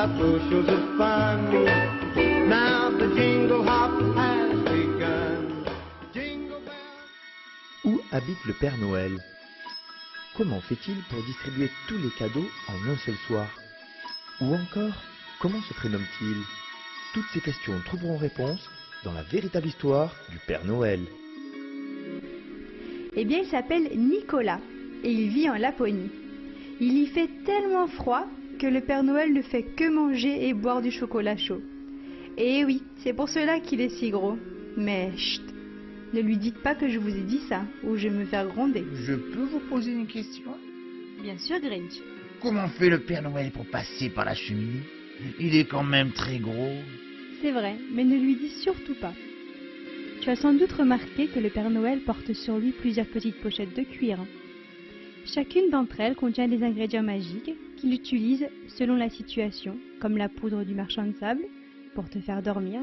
bushels of fun. Now the jingle hop has begun. Jingle bells. Où habite le Père Noël? Comment fait-il pour distribuer tous les cadeaux en un seul soir? Ou encore, comment se prénomme-t-il? Toutes ces questions trouveront réponse dans la véritable histoire du Père Noël. Eh bien, il s'appelle Nicolas et il vit en Laponie. Il y fait tellement froid que le Père Noël ne fait que manger et boire du chocolat chaud. Et oui, c'est pour cela qu'il est si gros. Mais chut, ne lui dites pas que je vous ai dit ça, ou je vais me faire gronder. Je peux vous poser une question? Bien sûr, Grinch. Comment fait le Père Noël pour passer par la cheminée? Il est quand même très gros. C'est vrai, mais ne lui dis surtout pas. Tu as sans doute remarqué que le Père Noël porte sur lui plusieurs petites pochettes de cuir. Chacune d'entre elles contient des ingrédients magiques qu'il utilise selon la situation, comme la poudre du marchand de sable pour te faire dormir,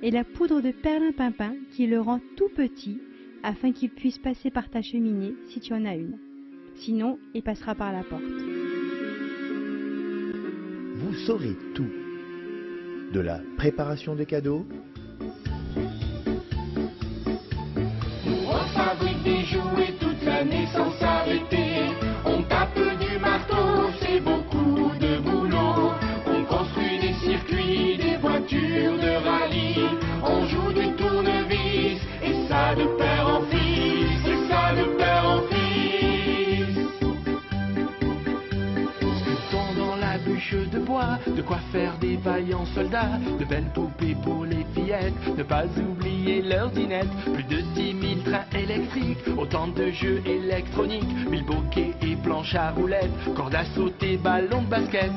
et la poudre de perlimpinpin qui le rend tout petit afin qu'il puisse passer par ta cheminée si tu en as une. Sinon, il passera par la porte. Vous saurez tout. De la préparation des cadeaux, On fabrique des jouets toute l'année sans s'arrêter. On tape du marteau, c'est beaucoup de boulot. On construit des circuits, des voitures de rallye. On joue du tournevis, et ça de père en fils, et ça de père en fils. Sculptons dans la bûche de bois, de quoi faire des vaillants soldats, de belles poupées pour les fillettes, ne pas oublier leurs dînettes. Plus de 10 000 trains électriques, autant de jeux électroniques, 1000 bouquets et planches à roulettes, cordes à sauter, ballons de basket.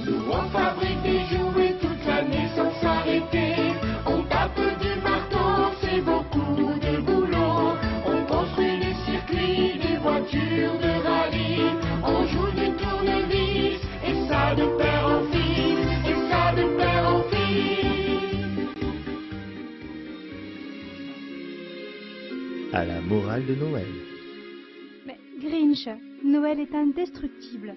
Nous on fabrique des jouets toute l'année sans s'arrêter. On tape du marteau, c'est beaucoup de boulot. On construit des circuits, des voitures de rallye. On joue du tournevis, et ça de père en fils, et ça de père en fils. à la morale de Noël. Mais Grinch, Noël est indestructible.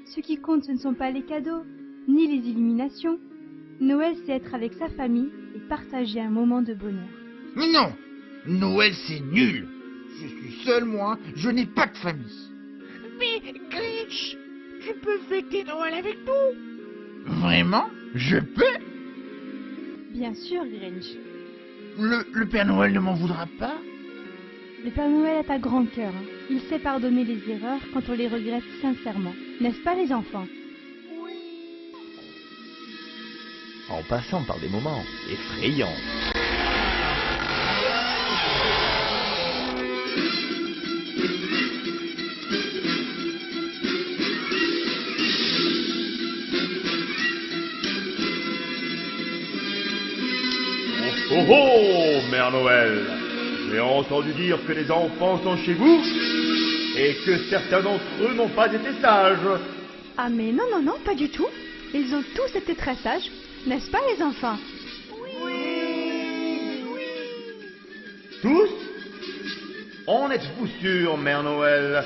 Ce qui compte, ce ne sont pas les cadeaux, ni les illuminations. Noël, c'est être avec sa famille et partager un moment de bonheur. Mais non! Noël, c'est nul! Je suis seul, moi, je n'ai pas de famille. Mais Grinch, tu peux fêter Noël avec nous? Vraiment? Je peux? Bien sûr, Grinch. Le Père Noël ne m'en voudra pas? Le Père Noël est à grand cœur. Il sait pardonner les erreurs quand on les regrette sincèrement. N'est-ce pas, les enfants? En passant par des moments effrayants. Oh oh, Mère Noël, j'ai entendu dire que les enfants sont chez vous et que certains d'entre eux n'ont pas été sages. Ah mais non, non, non, pas du tout. Ils ont tous été très sages. N'est-ce pas, les enfants? Tous? En êtes-vous sûr, Mère Noël?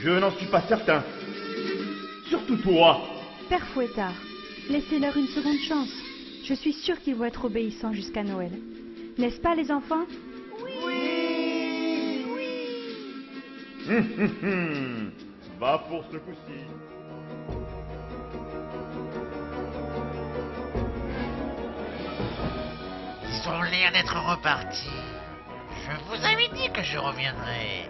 Je n'en suis pas certain. Surtout toi. Père Fouettard, laissez-leur une seconde chance. Je suis sûre qu'ils vont être obéissants jusqu'à Noël. N'est-ce pas, les enfants? Va pour ce coup-ci. Ils ont l'air d'être repartis. Je vous avais dit que je reviendrais.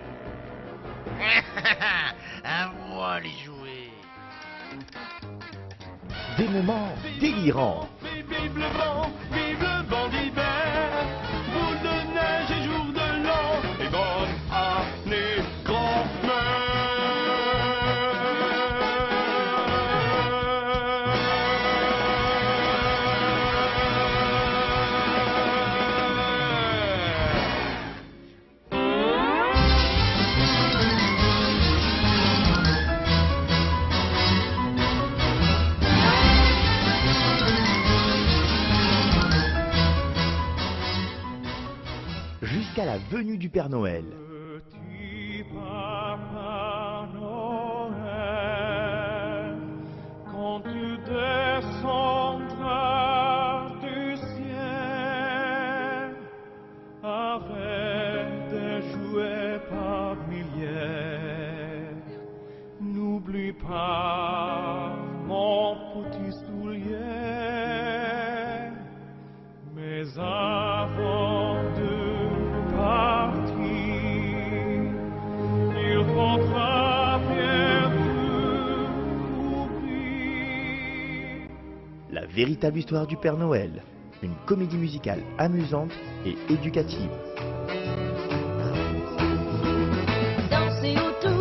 À moi les jouets. Des moments délirants. Vive le vent, vive le vent d'hiver. Boule de neige et jour de l'an. Et bonne année, Jusqu'à la venue du Père Noël. Petit Papa Noël. ferai des jouets par milliers. N'oublie pas mon petit soulier. Mais avant de partir, il faudra bien oublier. La véritable histoire du Père Noël, une comédie musicale amusante et éducative. Dansez autour